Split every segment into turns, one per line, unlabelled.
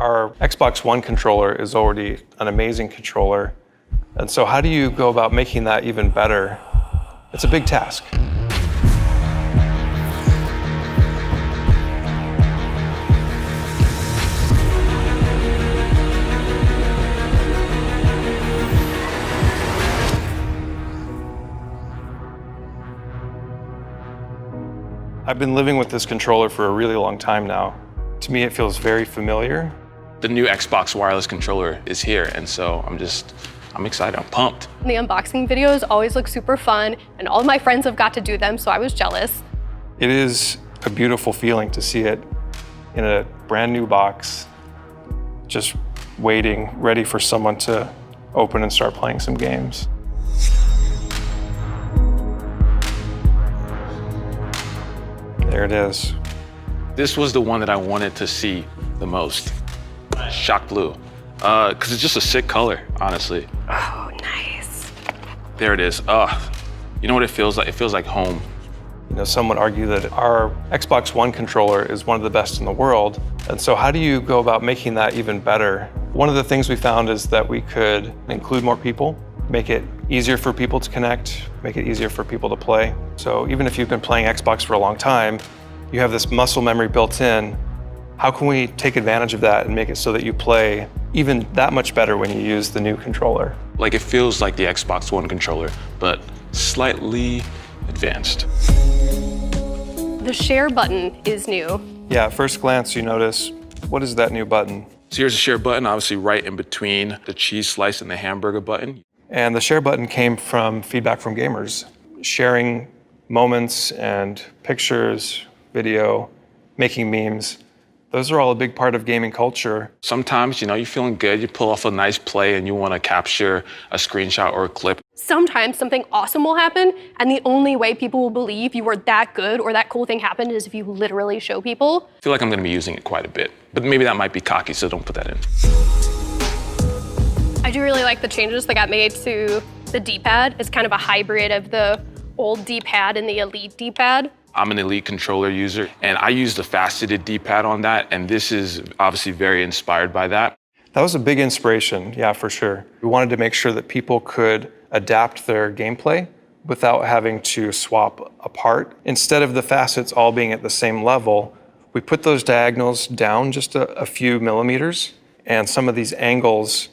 Our Xbox One controller is already an amazing controller. And so how do you go about making that even better? It's a big task. I've been living with this controller for a really long time now. To me, it feels very familiar.
The new Xbox wireless controller is here, and so I'm excited, I'm pumped.
The unboxing videos always look super fun, and all of my friends have got to do them, so I was jealous.
It is a beautiful feeling to see it in a brand new box, just waiting, ready for someone to open and start playing some games. There it is.
This was the one that I wanted to see the most. Shock blue. Because it's just a sick color, honestly.
Oh, nice.
There it is. You know what it feels like? It feels like home.
You know, some would argue that our Xbox One controller is one of the best in the world. And so how do you go about making that even better? One of the things we found is that we could include more people, make it easier for people to connect, make it easier for people to play. So even if you've been playing Xbox for a long time, you have this muscle memory built in. How can we take advantage of that and make it so that you play even that much better when you use the new controller?
Like it feels like the Xbox One controller, but slightly advanced.
The share button is new.
Yeah, at first glance you notice, what is that new button?
So here's a share button, obviously right in between the cheese slice and the hamburger button.
And the share button came from feedback from gamers, sharing moments and pictures, video, making memes. Those are all a big part of gaming culture.
Sometimes, you know, you're feeling good, you pull off a nice play and you want to capture a screenshot or a clip.
Sometimes something awesome will happen, and the only way people will believe you were that good or that cool thing happened is if you literally show people.
I feel like I'm going to be using it quite a bit, but maybe that might be cocky, so don't put that in.
I do really like the changes that got made to the D-pad. It's kind of a hybrid of the old D-pad and the Elite D-pad.
I'm an Elite controller user, and I use the faceted D-pad on that, and this is obviously very inspired by that.
That was a big inspiration, yeah, for sure. We wanted to make sure that people could adapt their gameplay without having to swap apart. Instead of the facets all being at the same level, we put those diagonals down just a few millimeters, and some of these angles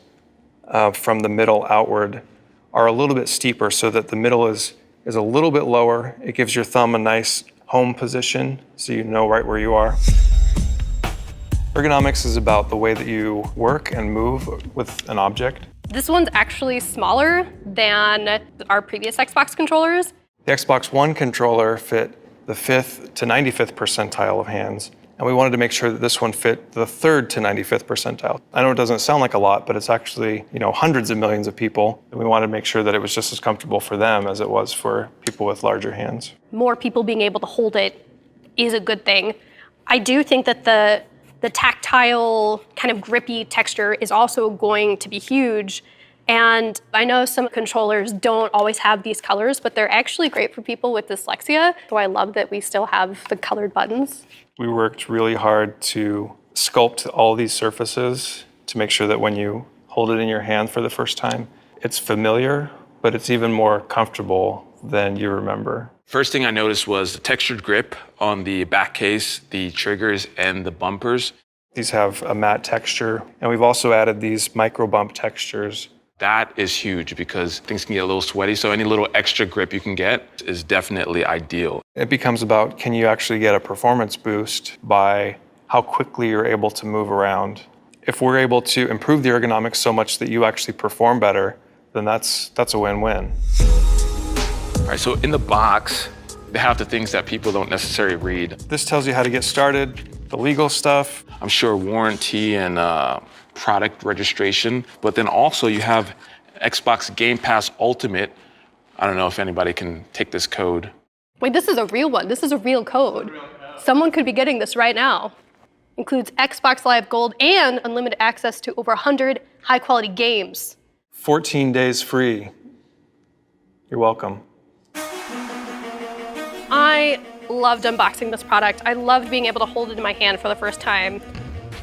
from the middle outward are a little bit steeper so that the middle is a little bit lower. It gives your thumb a nice home position so you know right where you are. Ergonomics is about the way that you work and move with an object.
This one's actually smaller than our previous Xbox controllers.
The Xbox One controller fit the 5th to 95th percentile of hands, and we wanted to make sure that this one fit the 3rd to 95th percentile. I know it doesn't sound like a lot, but it's actually, you know, hundreds of millions of people, and we wanted to make sure that it was just as comfortable for them as it was for people with larger hands.
More people being able to hold it is a good thing. I do think that the tactile, kind of grippy texture is also going to be huge. And I know some controllers don't always have these colors, but they're actually great for people with dyslexia. So I love that we still have the colored buttons.
We worked really hard to sculpt all these surfaces to make sure that when you hold it in your hand for the first time, it's familiar, but it's even more comfortable than you remember.
First thing I noticed was the textured grip on the back case, the triggers, and the bumpers.
These have a matte texture, and we've also added these micro bump textures.
That is huge because things can get a little sweaty, so any little extra grip you can get is definitely ideal.
It becomes about, can you actually get a performance boost by how quickly you're able to move around? If we're able to improve the ergonomics so much that you actually perform better, then that's a win-win.
All right, so in the box, they have the things that people don't necessarily read.
This tells you how to get started, the legal stuff.
I'm sure warranty and product registration, but then also you have Xbox Game Pass Ultimate. I don't know if anybody can take this code.
Wait, this is a real one. This is a real code. Someone could be getting this right now. Includes Xbox Live Gold and unlimited access to over 100 high-quality games.
14 days free. You're welcome.
I loved unboxing this product. I loved being able to hold it in my hand for the first time.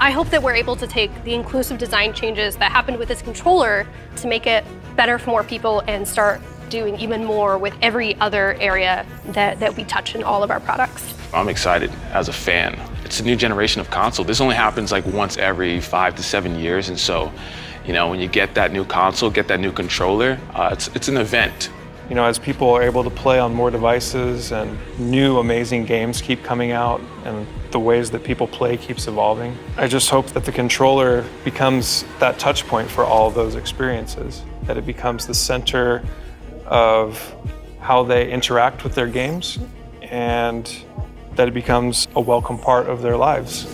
I hope that we're able to take the inclusive design changes that happened with this controller to make it better for more people and start doing even more with every other area that we touch in all of our products.
I'm excited as a fan. It's a new generation of console. This only happens like once every 5 to 7 years. And so, when you get that new console, get that new controller, it's an event.
As people are able to play on more devices and new amazing games keep coming out and the ways that people play keeps evolving, I just hope that the controller becomes that touch point for all of those experiences, that it becomes the center of how they interact with their games and that it becomes a welcome part of their lives.